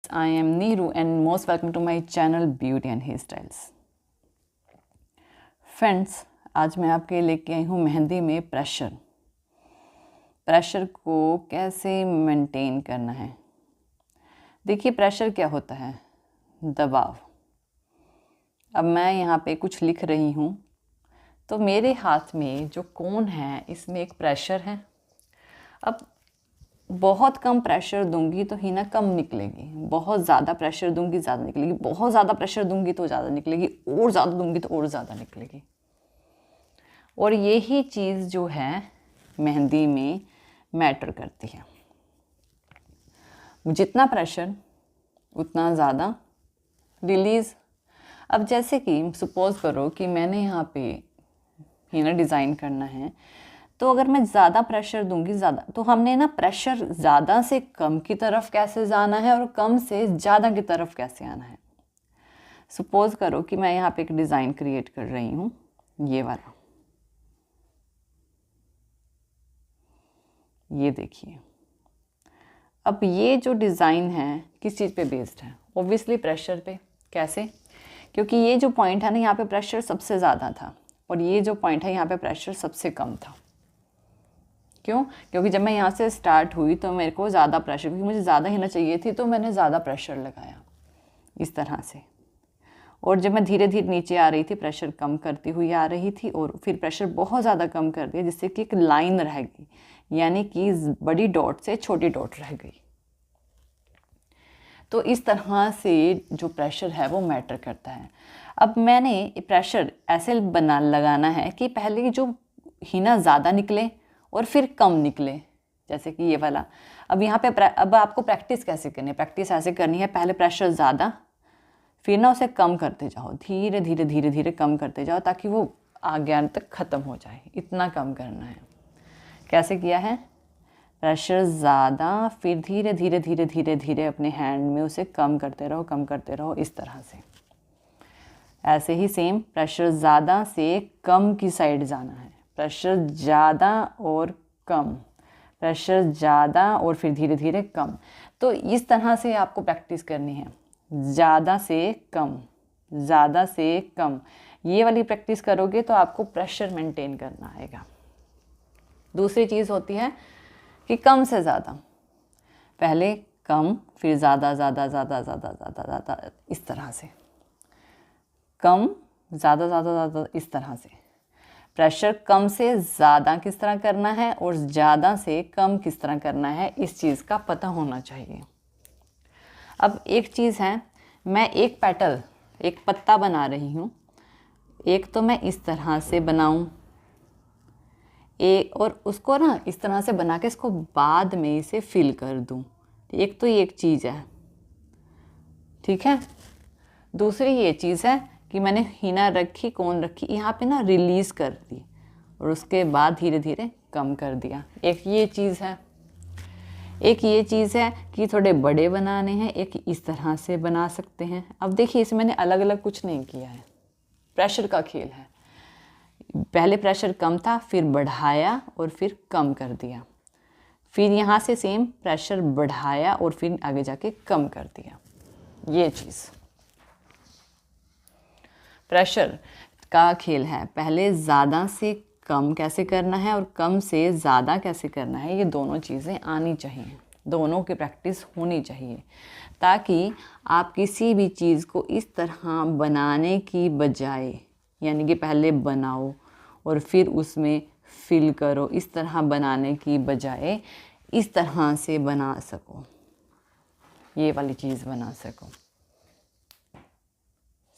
I am Neeru and most welcome to my channel Beauty and Hairstyles. Friends, आज मैं आपके लेके आई हूँ मेहंदी में प्रेशर को कैसे मेंटेन करना है। देखिए, प्रेशर क्या होता है? दबाव। अब मैं यहाँ पे कुछ लिख रही हूँ तो मेरे हाथ में जो कोन है इसमें एक प्रेशर है। अब बहुत कम प्रेशर दूंगी तो हिना कम निकलेगी, बहुत ज़्यादा प्रेशर दूंगी ज़्यादा निकलेगी, बहुत ज़्यादा प्रेशर दूंगी तो ज़्यादा निकलेगी, और ज़्यादा दूंगी तो और ज़्यादा निकलेगी। और यही चीज़ जो है मेहंदी में मैटर करती है। जितना प्रेशर उतना ज़्यादा रिलीज़। अब जैसे कि सपोज़ करो कि मैंने यहाँ पे हिना डिज़ाइन करना है, तो अगर मैं ज़्यादा प्रेशर दूंगी ज़्यादा, तो हमने ना प्रेशर ज़्यादा से कम की तरफ कैसे जाना है और कम से ज़्यादा की तरफ कैसे आना है। सपोज़ करो कि मैं यहाँ पे एक डिज़ाइन क्रिएट कर रही हूँ, ये वाला, ये देखिए। अब ये जो डिज़ाइन है किस चीज़ पे बेस्ड है? ऑब्वियसली प्रेशर पे। कैसे? क्योंकि ये जो पॉइंट है ना, यहाँ पे प्रेशर सबसे ज़्यादा था और ये जो पॉइंट है यहाँ पे प्रेशर सबसे कम था। क्यों? क्योंकि जब मैं यहाँ से स्टार्ट हुई तो मेरे को ज़्यादा प्रेशर, क्योंकि मुझे ज़्यादा हिना चाहिए थी, तो मैंने ज़्यादा प्रेशर लगाया इस तरह से। और जब मैं धीरे धीरे नीचे आ रही थी, प्रेशर कम करती हुई आ रही थी और फिर प्रेशर बहुत ज़्यादा कम कर दिया, जिससे कि एक लाइन रह गई, यानी कि बड़ी डॉट से छोटी डॉट रह गई। तो इस तरह से जो प्रेशर है वो मैटर करता है। अब मैंने प्रेशर ऐसे लगाना है कि पहले जो हिना ज़्यादा निकले और फिर कम निकले, जैसे कि ये वाला। अब यहाँ पे अब आपको प्रैक्टिस कैसे करनी है? प्रैक्टिस ऐसे करनी है, पहले प्रेशर ज़्यादा, फिर ना उसे कम करते जाओ, धीरे धीरे धीरे धीरे कम करते जाओ, ताकि वो आगे तक ख़त्म हो जाए। इतना कम करना है। कैसे किया है? प्रेशर ज़्यादा, फिर धीरे धीरे धीरे धीरे धीरे अपने हैंड में उसे कम करते रहो, कम करते रहो, इस तरह से। ऐसे ही सेम प्रेशर ज़्यादा से कम की साइड जाना है, प्रेशर ज़्यादा और कम, प्रेशर ज़्यादा और फिर धीरे धीरे कम। तो इस तरह से आपको प्रैक्टिस करनी है, ज़्यादा से कम, ज़्यादा से कम। ये वाली प्रैक्टिस करोगे तो आपको प्रेशर मेंटेन करना आएगा। दूसरी चीज़ होती है कि कम से ज़्यादा, पहले कम फिर ज़्यादा ज़्यादा ज़्यादा ज़्यादा ज़्यादा ज़्यादा, इस तरह से। कम ज़्यादा ज़्यादा ज़्यादा, इस तरह से। प्रेशर कम से ज़्यादा किस तरह करना है और ज़्यादा से कम किस तरह करना है, इस चीज़ का पता होना चाहिए। अब एक चीज़ है, मैं एक पेटल, एक पत्ता बना रही हूँ, एक तो मैं इस तरह से बनाऊँ, और उसको ना इस तरह से बना के इसको बाद में इसे फिल कर दूँ। एक तो ये एक चीज़ है, ठीक है। दूसरी ये चीज़ है कि मैंने हिना रखी, कोन रखी, यहाँ पे ना रिलीज़ कर दी और उसके बाद धीरे धीरे कम कर दिया। एक ये चीज़ है। एक ये चीज़ है कि थोड़े बड़े बनाने हैं, एक इस तरह से बना सकते हैं। अब देखिए, इसमें मैंने अलग अलग कुछ नहीं किया है, प्रेशर का खेल है। पहले प्रेशर कम था, फिर बढ़ाया और फिर कम कर दिया, फिर यहाँ से सेम प्रेशर बढ़ाया और फिर आगे जाके कम कर दिया। ये चीज़ प्रेशर का खेल है। पहले ज़्यादा से कम कैसे करना है और कम से ज़्यादा कैसे करना है, ये दोनों चीज़ें आनी चाहिए, दोनों की प्रैक्टिस होनी चाहिए, ताकि आप किसी भी चीज़ को इस तरह बनाने की बजाय, यानी कि पहले बनाओ और फिर उसमें फिल करो, इस तरह बनाने की बजाय इस तरह से बना सको, ये वाली चीज़ बना सको।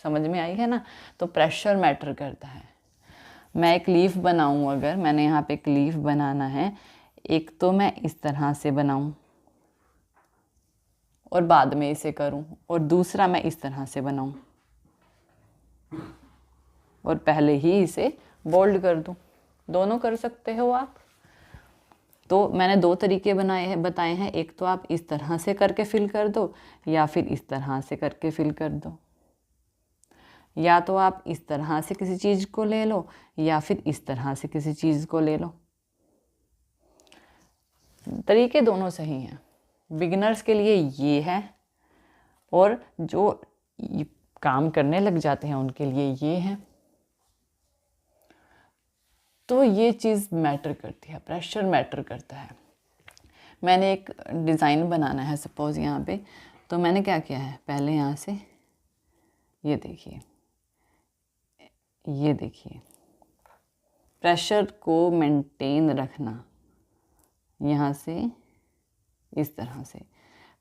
समझ में आई है ना? तो प्रेशर मैटर करता है। मैं एक लीफ बनाऊं, अगर मैंने यहाँ पे एक लीफ बनाना है, एक तो मैं इस तरह से बनाऊं और बाद में इसे करूं, और दूसरा मैं इस तरह से बनाऊं और पहले ही इसे बोल्ड कर दूं। दोनों कर सकते हो आप। तो मैंने दो तरीके बताए हैं। एक तो आप इस तरह से करके फिल कर दो, या फिर इस तरह से करके फिल कर दो, या तो आप इस तरह से किसी चीज़ को ले लो या फिर इस तरह से किसी चीज़ को ले लो। तरीके दोनों सही हैं। बिगिनर्स के लिए ये है और जो काम करने लग जाते हैं उनके लिए ये है। तो ये चीज़ मैटर करती है, प्रेशर मैटर करता है। मैंने एक डिज़ाइन बनाना है सपोज़ यहाँ पे, तो मैंने क्या किया है, पहले यहाँ से ये देखिए, ये देखिए, प्रेशर को मेंटेन रखना यहाँ से इस तरह से।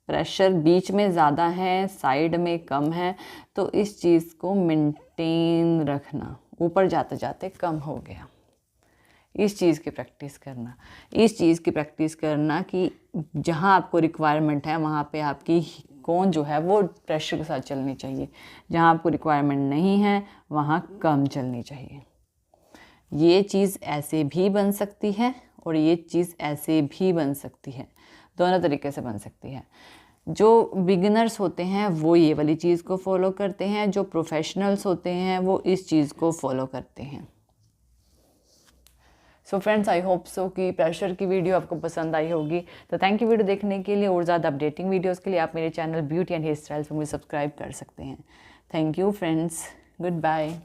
प्रेशर बीच में ज़्यादा है, साइड में कम है, तो इस चीज़ को मेंटेन रखना। ऊपर जाते जाते कम हो गया, इस चीज़ की प्रैक्टिस करना, इस चीज़ की प्रैक्टिस करना कि जहाँ आपको रिक्वायरमेंट है वहाँ पे आपकी कौन जो है वो प्रेशर के साथ चलनी चाहिए, जहाँ आपको रिक्वायरमेंट नहीं है वहाँ कम चलनी चाहिए। ये चीज़ ऐसे भी बन सकती है और ये चीज़ ऐसे भी बन सकती है, दोनों तरीके से बन सकती है। जो बिगिनर्स होते हैं वो ये वाली चीज़ को फॉलो करते हैं, जो प्रोफेशनल्स होते हैं वो इस चीज़ को फॉलो करते हैं। So friends, I hope so कि प्रेशर की वीडियो आपको पसंद आई होगी। तो थैंक यू वीडियो देखने के लिए, और ज़्यादा अपडेटिंग वीडियोज़ के लिए आप मेरे channel beauty and hair styles पर मुझे सब्सक्राइब कर सकते हैं। Thank you friends, good bye.